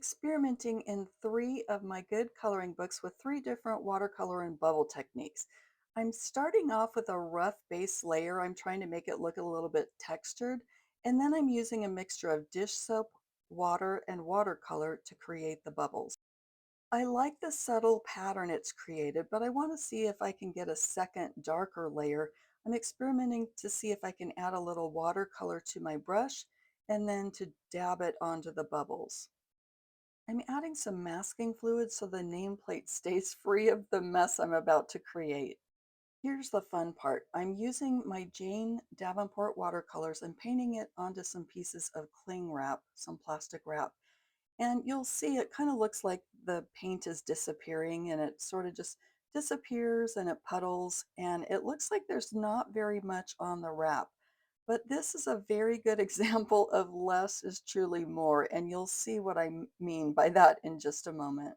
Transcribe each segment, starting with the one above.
experimenting in 3 of my good coloring books with 3 different watercolor and bubble techniques. I'm starting off with a rough base layer. I'm trying to make it look a little bit textured, and then I'm using a mixture of dish soap, water, and watercolor to create the bubbles. I like the subtle pattern it's created, but I want to see if I can get a second darker layer. I'm experimenting to see if I can add a little watercolor to my brush and then to dab it onto the bubbles. I'm adding some masking fluid so the nameplate stays free of the mess I'm about to create. Here's the fun part. I'm using my Jane Davenport watercolors and painting it onto some pieces of cling wrap, some plastic wrap. And you'll see it kind of looks like the paint is disappearing and it sort of just disappears and it puddles and it looks like there's not very much on the wrap. But this is a very good example of less is truly more, and you'll see what I mean by that in just a moment.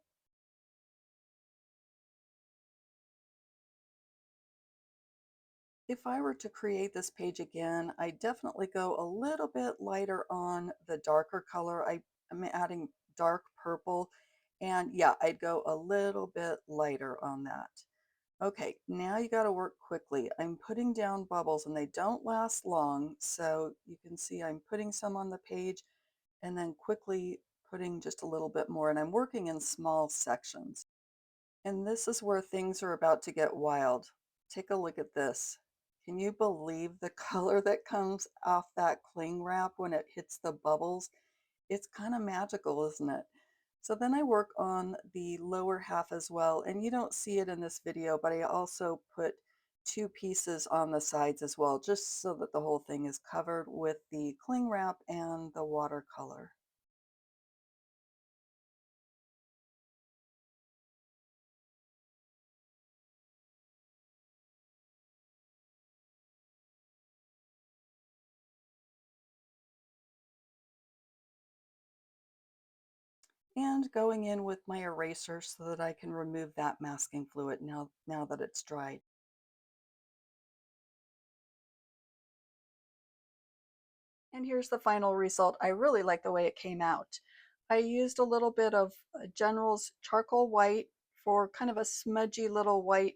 If I were to create this page again, I definitely go a little bit lighter on the darker color. I'm adding dark purple, and yeah, I'd go a little bit lighter on that. Okay, now you got to work quickly. I'm putting down bubbles and they don't last long, so you can see I'm putting some on the page and then quickly putting just a little bit more, and I'm working in small sections. And this is where things are about to get wild. Take a look at this. Can you believe the color that comes off that cling wrap when it hits the bubbles? It's kind of magical, isn't it? So then I work on the lower half as well, and you don't see it in this video, but I also put 2 pieces on the sides as well, just so that the whole thing is covered with the cling wrap and the watercolor. And going in with my eraser so that I can remove that masking fluid now that it's dried. And here's the final result. I really like the way it came out. I used a little bit of General's charcoal white for kind of a smudgy little white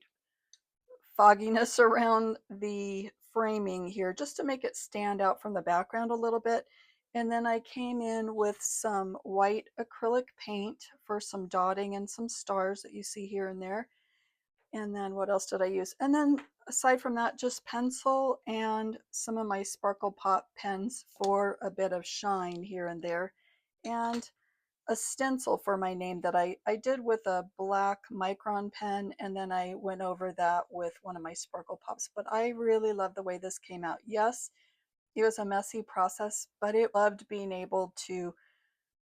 fogginess around the framing here just to make it stand out from the background a little bit. And then I came in with some white acrylic paint for some dotting and some stars that you see here and there. And then what else did I use? And then aside from that, just pencil and some of my Sparkle Pop pens for a bit of shine here and there. And a stencil for my name that I did with a black micron pen, and then I went over that with one of my Sparkle Pops. But I really love the way this came out. Yes, it was a messy process, but it loved being able to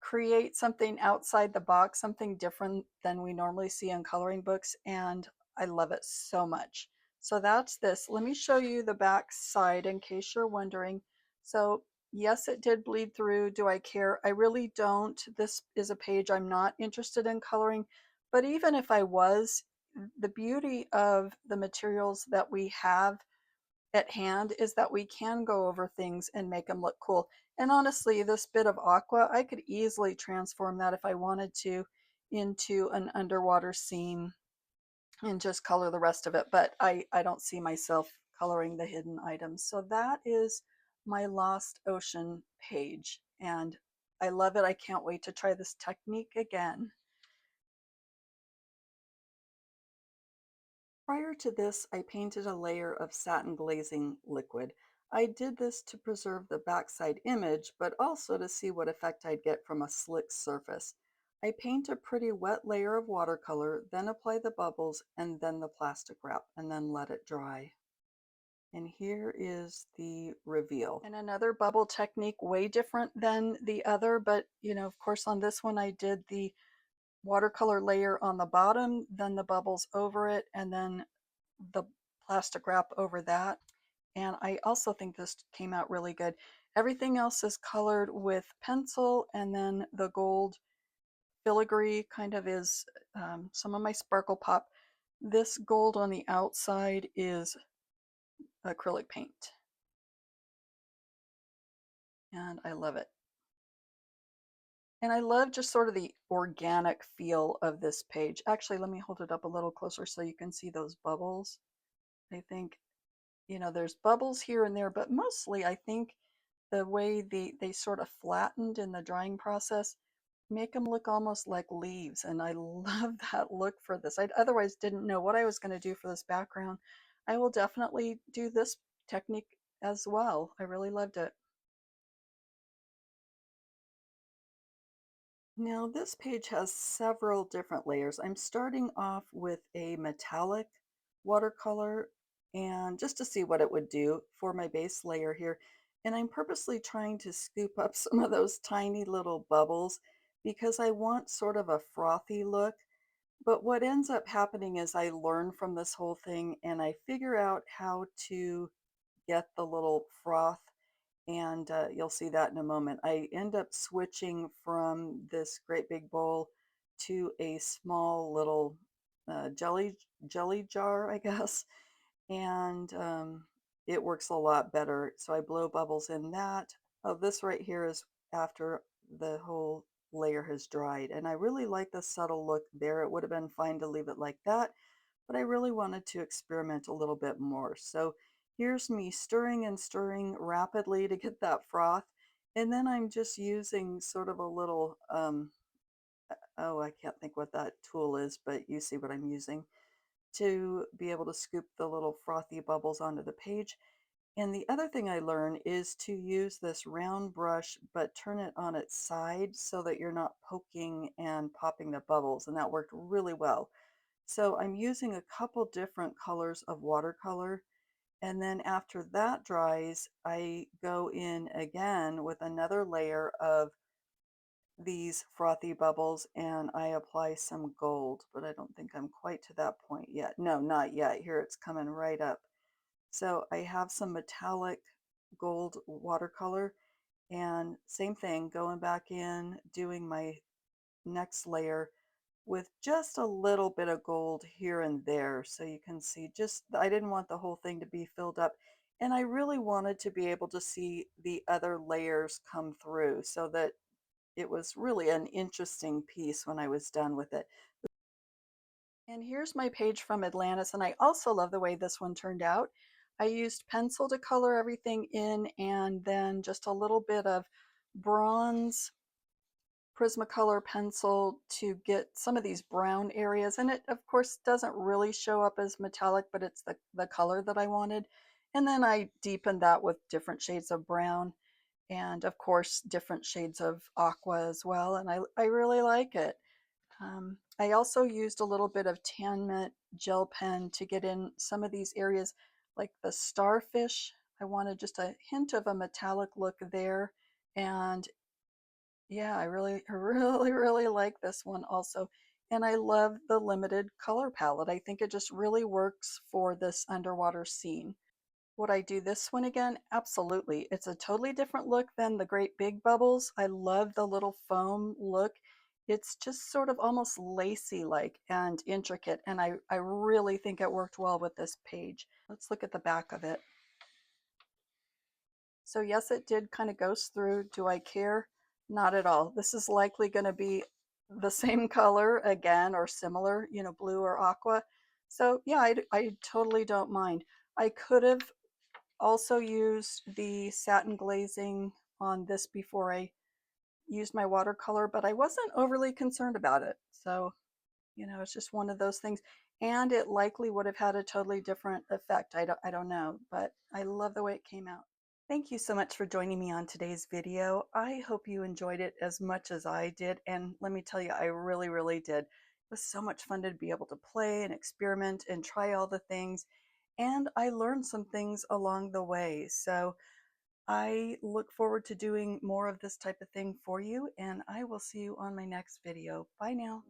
create something outside the box, something different than we normally see in coloring books, and I love it so much. So that's this. Let me show you the back side in case you're wondering. So yes, it did bleed through. Do I care? I really don't. This is a page I'm not interested in coloring, but even if I was, the beauty of the materials that we have at hand is that we can go over things and make them look cool. And honestly, this bit of aqua, I could easily transform that if I wanted to into an underwater scene and just color the rest of it. But I don't see myself coloring the hidden items. So that is my Lost Ocean page. And I love it. I can't wait to try this technique again. Prior to this, I painted a layer of satin glazing liquid. I did this to preserve the backside image, but also to see what effect I'd get from a slick surface. I paint a pretty wet layer of watercolor, then apply the bubbles, and then the plastic wrap, and then let it dry. And here is the reveal. And another bubble technique, way different than the other, but of course on this one I did the watercolor layer on the bottom, then the bubbles over it, and then the plastic wrap over that. And I also think this came out really good. Everything else is colored with pencil, and then the gold filigree kind of is some of my Sparkle Pop. This gold on the outside is acrylic paint, and I love it. And I love just sort of the organic feel of this page. Actually, let me hold it up a little closer so you can see those bubbles. I think, there's bubbles here and there, but mostly I think the way they sort of flattened in the drying process make them look almost like leaves. And I love that look for this. I otherwise didn't know what I was going to do for this background. I will definitely do this technique as well. I really loved it. Now this page has several different layers. I'm starting off with a metallic watercolor and just to see what it would do for my base layer here. And I'm purposely trying to scoop up some of those tiny little bubbles because I want sort of a frothy look. But what ends up happening is I learn from this whole thing and I figure out how to get the little froth and you'll see that in a moment. I end up switching from this great big bowl to a small little jelly jar, I guess, and it works a lot better. So I blow bubbles in that. Oh, this right here is after the whole layer has dried, and I really like the subtle look there. It would have been fine to leave it like that, but I really wanted to experiment a little bit more. So here's me stirring and stirring rapidly to get that froth. And then I'm just using sort of a little, oh, I can't think what that tool is, but you see what I'm using to be able to scoop the little frothy bubbles onto the page. And the other thing I learned is to use this round brush, but turn it on its side so that you're not poking and popping the bubbles. And that worked really well. So I'm using a couple different colors of watercolor. And then after that dries, I go in again with another layer of these frothy bubbles and I apply some gold, but I don't think I'm quite to that point yet. No, not yet. Here it's coming right up. So I have some metallic gold watercolor and same thing, going back in, doing my next layer with just a little bit of gold here and there. So you can see just, I didn't want the whole thing to be filled up. And I really wanted to be able to see the other layers come through so that it was really an interesting piece when I was done with it. And here's my page from Atlantis. And I also love the way this one turned out. I used pencil to color everything in and then just a little bit of bronze Prismacolor pencil to get some of these brown areas. And it, of course, doesn't really show up as metallic, but it's the color that I wanted. And then I deepened that with different shades of brown and, of course, different shades of aqua as well. And I really like it. I also used a little bit of Tan Mint gel pen to get in some of these areas like the starfish. I wanted just a hint of a metallic look there. And yeah, I really, really like this one also. And I love the limited color palette. I think it just really works for this underwater scene. Would I do this one again? Absolutely. It's a totally different look than the great big bubbles. I love the little foam look. It's just sort of almost lacy like and intricate. And I really think it worked well with this page. Let's look at the back of it. So yes, it did kind of ghost through. Do I care? Not at all. This is likely going to be the same color again or similar, blue or aqua. So yeah, I totally don't mind. I could have also used the satin glazing on this before I used my watercolor, but I wasn't overly concerned about it. So, it's just one of those things. And it likely would have had a totally different effect. I don't know, but I love the way it came out. Thank you so much for joining me on today's video. I hope you enjoyed it as much as I did. And let me tell you, I really, really did. It was so much fun to be able to play and experiment and try all the things. And I learned some things along the way. So I look forward to doing more of this type of thing for you. And I will see you on my next video. Bye now.